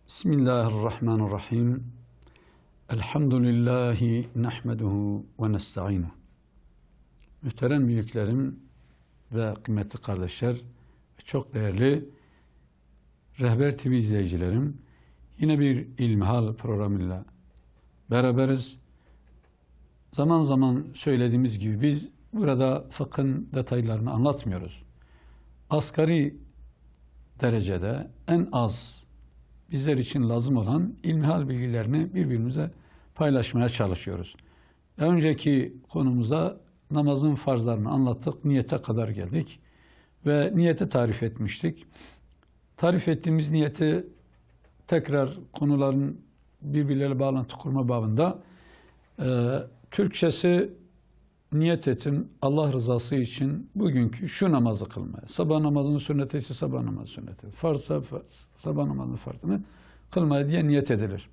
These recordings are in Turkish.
Bismillahirrahmanirrahim. Elhamdülillahi nehmeduhu ve nesta'inuhu. Muhterem büyüklerim ve kıymetli kardeşler ve çok değerli Rehber TV izleyicilerim, yine bir İlmihal programıyla beraberiz. Zaman zaman söylediğimiz gibi biz burada fıkhın detaylarını anlatmıyoruz. Asgari derecede en az bizler için lazım olan ilmihal bilgilerini birbirimize paylaşmaya çalışıyoruz. Önceki konumuza namazın farzlarını anlattık, niyete kadar geldik ve niyeti tarif etmiştik. Tarif ettiğimiz niyeti tekrar konuların birbirleriyle bağlantı kurma babında Türkçesi niyet ettim Allah rızası için bugünkü şu namazı kılmaya. Sabah namazının sünneti ise sabah namazı sünneti. Farzsa sabah namazının farzını kılmaya diye niyet edilir.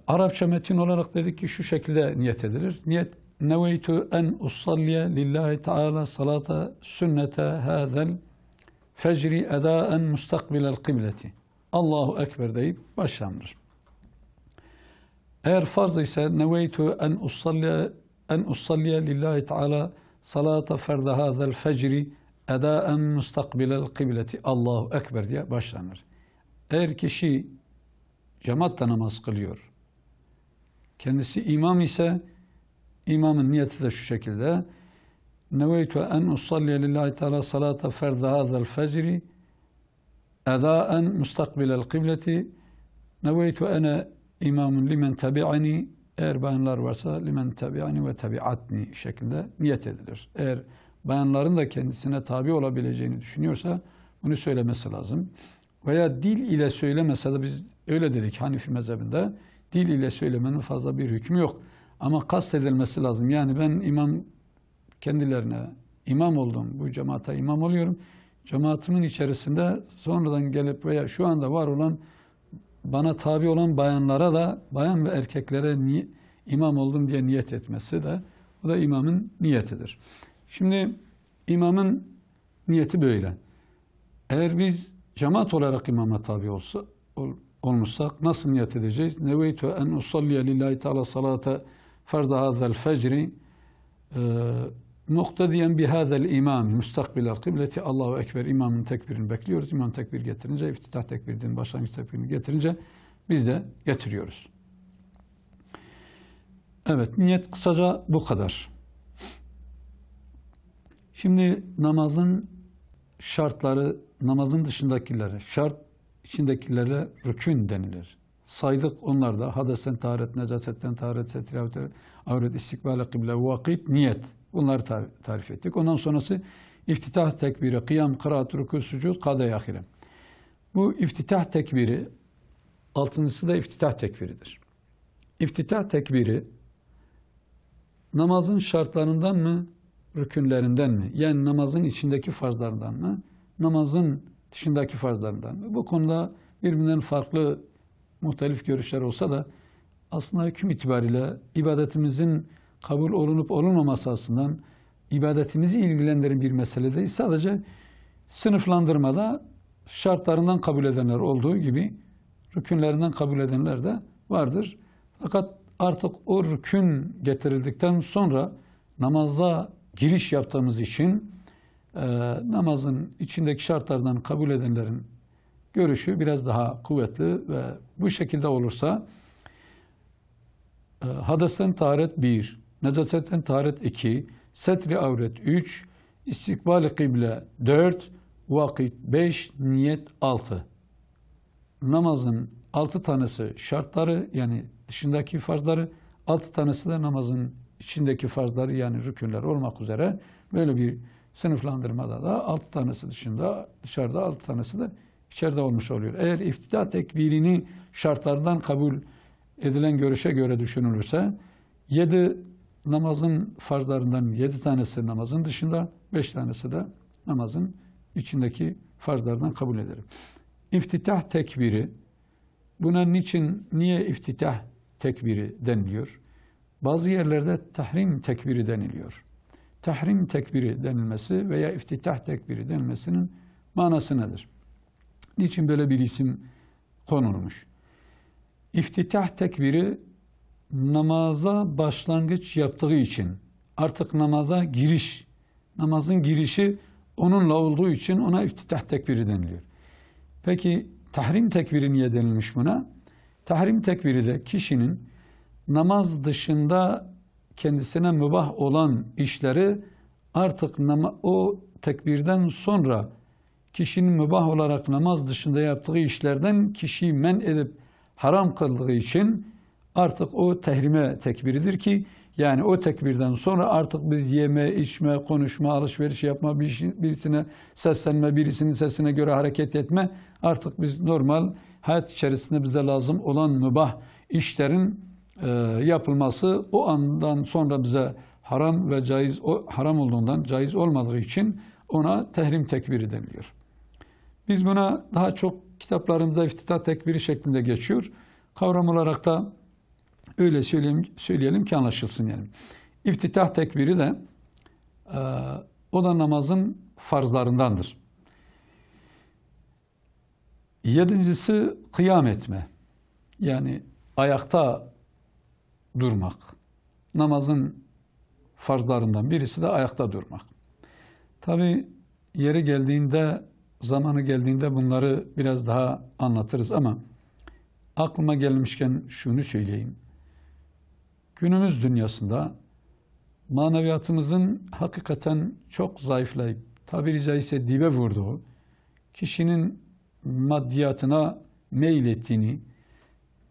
Arapça metin olarak dedik ki şu şekilde niyet edilir. Niyet neveytu en usalliye lillahi teala salata sünnete hazel fecri edaen mustakbilel kıbleti. Allahu Ekber deyip başlanır. Eğer farz ise neveytu en usalliye lillahi teala salata ferde hazel fecri edaen mustakbilel kıbleti. Allahu Ekber diye başlanır. Eğer kişi cemaatle namaz kılıyor, kendisi imam ise imamın niyeti de şu şekilde: neveytu en usalliye lillahi teala salata ferde hazel fecri edaen mustakbilel kıbleti. Neveytu ene İmamun limen tabi'ani, eğer bayanlar varsa limen tabi'ani ve tabi'atni şeklinde niyet edilir. Eğer bayanların da kendisine tabi olabileceğini düşünüyorsa bunu söylemesi lazım. Veya dil ile söylemese de, biz öyle dedik Hanifi mezhebinde, dil ile söylemenin fazla bir hükmü yok. Ama kast edilmesi lazım. Yani ben imam kendilerine imam oldum, bu cemaate imam oluyorum. Cemaatimin içerisinde sonradan gelip veya şu anda var olan bana tabi olan bayanlara da, bayan ve erkeklere imam oldum diye niyet etmesi de, bu da imamın niyetidir. Şimdi imamın niyeti böyle. Eğer biz cemaat olarak imama tabi olmuşsak nasıl niyet edeceğiz? Neveytu en usalliye lillahi teala salate ferda hazel fecri muktediyen bihazel imam müstakbilel kıbleti. Allahu Ekber, imamın tekbirini bekliyoruz. İmam tekbir getirince, iftitah tekbirinin başlangıç tekbirini getirince biz de getiriyoruz. Evet, niyet kısaca bu kadar. Şimdi namazın şartları, namazın dışındakilere, şart içindekilere rükün denilir. Saydık onlar da: hadesten taharet, necasetten taharet, setir avret, istikbale kıble, vakit, niyet. Bunları tarif ettik. Ondan sonrası iftitah tekbiri, kıyam, kıraat, rükû, sucud, kâde-i ahire. Bu iftitah tekbiri, altıncısı da iftitah tekbiridir. İftitah tekbiri namazın şartlarından mı, rükünlerinden mi? Yani namazın içindeki farzlarından mı, namazın dışındaki farzlarından mı? Bu konuda birbirinden farklı muhtelif görüşler olsa da aslında hüküm itibariyle ibadetimizin kabul olunup olunmaması açısından ibadetimizi ilgilendiren bir mesele değil. Sadece sınıflandırmada şartlarından kabul edenler olduğu gibi rükünlerinden kabul edenler de vardır. Fakat artık o rükün getirildikten sonra namaza giriş yaptığımız için namazın içindeki şartlardan kabul edenlerin görüşü biraz daha kuvvetli ve bu şekilde olursa hadesten taharet 1, necasetten taharet 2, setri avret 3, istikbal-i kıble 4, vakit 5, niyet 6. Namazın 6 tanesi şartları, yani dışındaki farzları, 6 tanesi de namazın içindeki farzları, yani rükünler olmak üzere böyle bir sınıflandırmada da 6 tanesi dışarıda, 6 tanesi de içeride olmuş oluyor. Eğer iftitah tekbirini şartlardan kabul edilen görüşe göre düşünülürse 7 namazın farzlarından 7 tanesi namazın dışında, 5 tanesi de namazın içindeki farzlardan kabul edilir. İftitah tekbiri, buna niye iftitah tekbiri deniliyor? Bazı yerlerde tahrim tekbiri deniliyor. Tahrim tekbiri denilmesi veya iftitah tekbiri denilmesinin manası nedir? Niçin böyle bir isim konulmuş. İftitah tekbiri namaza başlangıç yaptığı için artık namaza giriş, namazın girişi onunla olduğu için ona iftitah tekbiri deniliyor. Peki tahrim tekbiri niye denilmiş buna? Tahrim tekbiri de kişinin namaz dışında kendisine mübah olan işleri artık o tekbirden sonra kişinin mübah olarak namaz dışında yaptığı işlerden kişiyi men edip haram kıldığı için artık o tehrime tekbiridir ki yani o tekbirden sonra artık biz yeme, içme, konuşma, alışveriş yapma, birisine seslenme, birisinin sesine göre hareket etme artık biz normal hayat içerisinde bize lazım olan mübah işlerin yapılması o andan sonra bize haram ve caiz haram olduğundan caiz olmadığı için ona tehrim tekbiri deniliyor. Biz buna daha çok kitaplarımızda iftitah tekbiri şeklinde geçiyor. Kavram olarak da öyle söyleyelim ki anlaşılsın yani. İftitah tekbiri de o da namazın farzlarındandır. Yedincisi kıyam etme. Yani ayakta durmak. Namazın farzlarından birisi de ayakta durmak. Tabi yeri geldiğinde, zamanı geldiğinde bunları biraz daha anlatırız ama aklıma gelmişken şunu söyleyeyim. Günümüz dünyasında maneviyatımızın hakikaten çok zayıflayıp tabiri caizse dibe vurduğu, kişinin maddiyatına meylettiğini,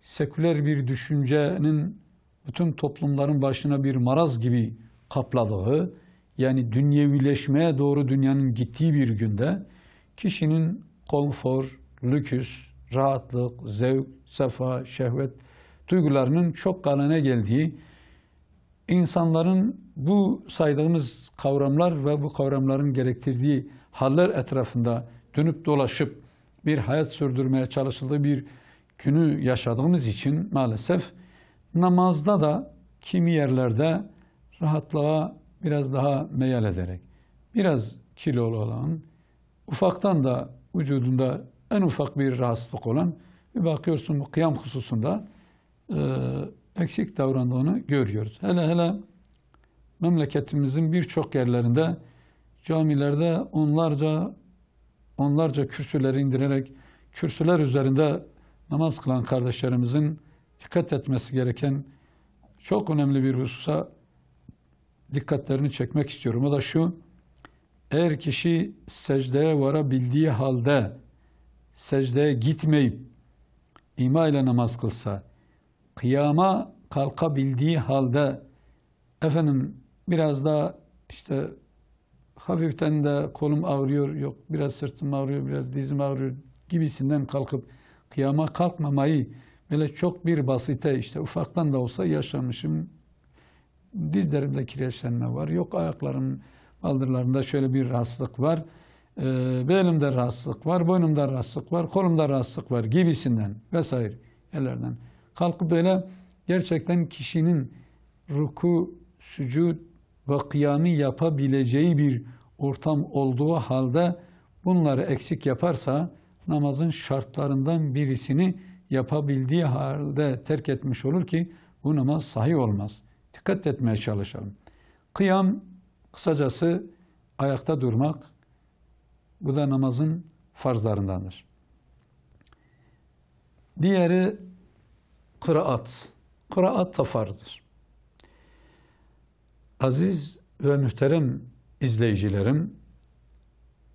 seküler bir düşüncenin bütün toplumların başına bir maraz gibi kapladığı, yani dünyevileşmeye doğru dünyanın gittiği bir günde kişinin konfor, lüküs, rahatlık, zevk, sefa, şehvet duygularının çok galene geldiği, insanların bu saydığımız kavramlar ve bu kavramların gerektirdiği haller etrafında dönüp dolaşıp bir hayat sürdürmeye çalışıldığı bir günü yaşadığımız için maalesef namazda da kimi yerlerde rahatlığa biraz daha meyal ederek, biraz kilolu olan, ufaktan da vücudunda en ufak bir rahatsızlık olan bir bakıyorsun bu kıyam hususunda eksik davrandığını görüyoruz. Hele memleketimizin birçok yerlerinde camilerde onlarca kürsüleri indirerek kürsüler üzerinde namaz kılan kardeşlerimizin dikkat etmesi gereken çok önemli bir hususa dikkatlerini çekmek istiyorum. O da şu: eğer kişi secdeye varabildiği halde secdeye gitmeyip ima ile namaz kılsa, kıyama kalkabildiği halde biraz da işte hafiften de kolum ağrıyor, yok biraz sırtım ağrıyor, biraz dizim ağrıyor gibisinden kalkıp kıyama kalkmamayı böyle çok bir basite işte ufaktan da olsa yaşamışım, dizlerimde kireçlenme var, yok ayaklarım baldırlarında şöyle bir rahatsızlık var, belimde rahatsızlık var, boynumda rahatsızlık var, kolumda rahatsızlık var gibisinden vesaire yerlerden kalkıp böyle gerçekten kişinin ruku, sücud ve kıyamı yapabileceği bir ortam olduğu halde bunları eksik yaparsa namazın şartlarından birisini yapabildiği halde terk etmiş olur ki bu namaz sahih olmaz. Dikkat etmeye çalışalım. Kıyam kısacası ayakta durmak, bu da namazın farzlarındandır. Diğeri kıraat. Kıraat da farzdır. Aziz ve muhterem izleyicilerim,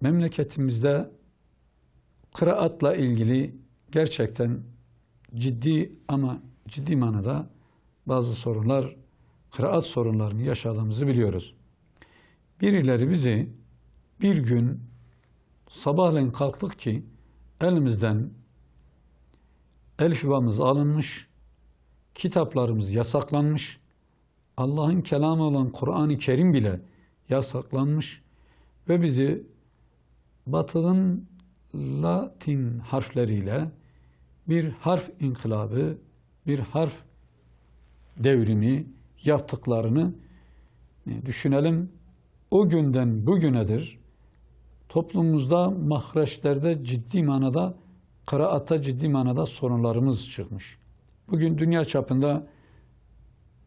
memleketimizde kıraatla ilgili gerçekten ciddi manada bazı sorunlar, kıraat sorunlarını yaşadığımızı biliyoruz. Birileri bizi bir gün sabahleyin kalktık ki elimizden elifbamız alınmış, kitaplarımız yasaklanmış, Allah'ın kelamı olan Kur'an-ı Kerim bile yasaklanmış ve bizi Batı'nın Latin harfleriyle bir harf inkılabı, bir harf devrimi yaptıklarını düşünelim. O günden bugünedir toplumumuzda mahreçlerde ciddi manada kıraatta ciddi manada sorunlarımız çıkmış. Bugün dünya çapında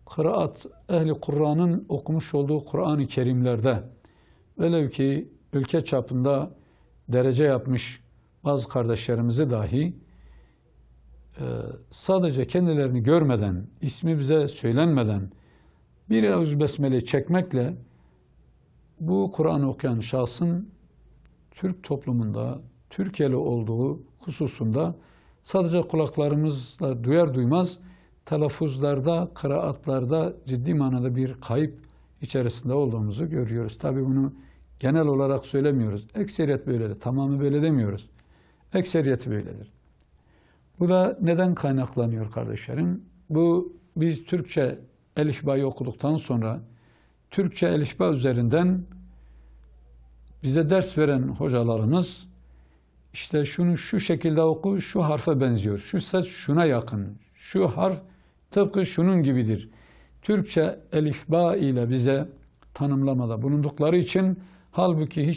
kıraat, ehli Kur'an'ın okumuş olduğu Kur'an-ı Kerimlerde velev ki ülke çapında derece yapmış bazı kardeşlerimizi dahi sadece kendilerini görmeden, ismi bize söylenmeden bir Eûzü Besmele çekmekle bu Kur'an'ı okuyan şahsın Türk toplumunda, Türkiye'li olduğu hususunda sadece kulaklarımızla duyar duymaz telaffuzlarda, kıraatlarda ciddi manada bir kayıp içerisinde olduğumuzu görüyoruz. Tabii bunu genel olarak söylemiyoruz. Ekseriyet böyledir. Tamamı böyle demiyoruz. Ekseriyeti böyledir. Bu da neden kaynaklanıyor kardeşlerim? Bu biz Türkçe elifbayı okuduktan sonra Türkçe elifba üzerinden bize ders veren hocalarımız işte şunu şu şekilde oku, şu harfe benziyor, şu ses şuna yakın, şu harf tıpkı şunun gibidir. Türkçe elifba ile bize tanımlamada bulundukları için halbuki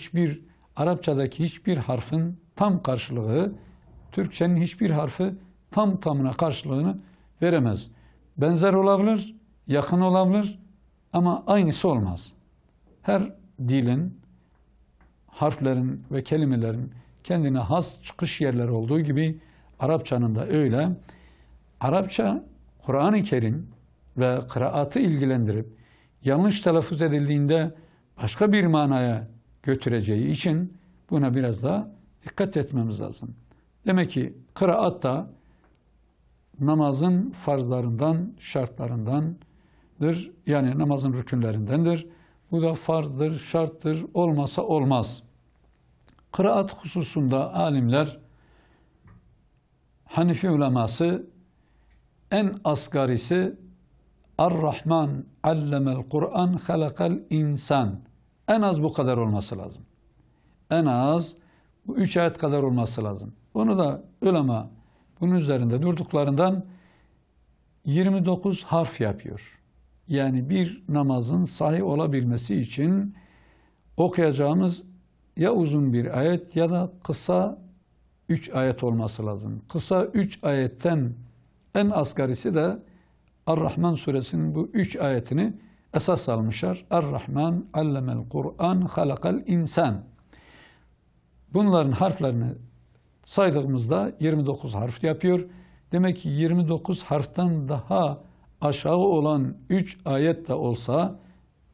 Arapçadaki hiçbir harfin tam karşılığı, Türkçenin hiçbir harfi tam tamına karşılığını veremez. Benzer olabilir, yakın olabilir ama aynısı olmaz. Her dilin, harflerin ve kelimelerin kendine has çıkış yerleri olduğu gibi Arapçanın da öyle. Arapça, Kur'an-ı Kerim ve kıraatı ilgilendirip yanlış telaffuz edildiğinde başka bir manaya götüreceği için buna biraz daha dikkat etmemiz lazım. Demek ki kıraat da namazın farzlarından, şartlarındandır. Yani namazın rükünlerindendir. Bu da farzdır, şarttır, olmasa olmaz. Kıraat hususunda alimler, Hanefi uleması en asgarisi Er-Rahman allemel Kur'an halakal insan. En az bu kadar olması lazım. En az bu 3 ayet kadar olması lazım. Bunu da ulema bunun üzerinde durduklarından 29 harf yapıyor. Yani bir namazın sahih olabilmesi için okuyacağımız ya uzun bir ayet ya da kısa 3 ayet olması lazım. Kısa 3 ayetten en asgarisi de Er-Rahman suresinin bu 3 ayetini esas almışlar. Er-Rahman allemel Kur'an halakal insan. Bunların harflerini saydığımızda 29 harf yapıyor. Demek ki 29 harften daha aşağı olan 3 ayet de olsa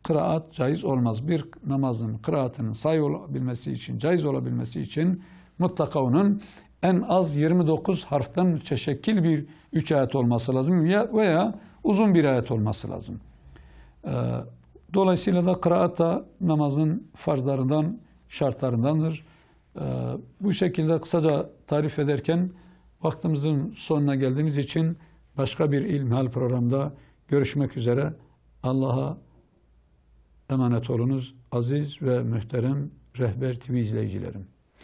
kıraat caiz olmaz. Bir namazın kıraatının sahih olabilmesi için, caiz olabilmesi için mutlaka onun en az 29 harften müteşekkil bir 3 ayet olması lazım veya uzun bir ayet olması lazım. Dolayısıyla da kıraat da namazın farzlarından, şartlarındandır. Bu şekilde kısaca tarif ederken vaktimizin sonuna geldiğimiz için başka bir İlmihal programda görüşmek üzere. Allah'a emanet olunuz aziz ve muhterem Rehber TV izleyicilerim.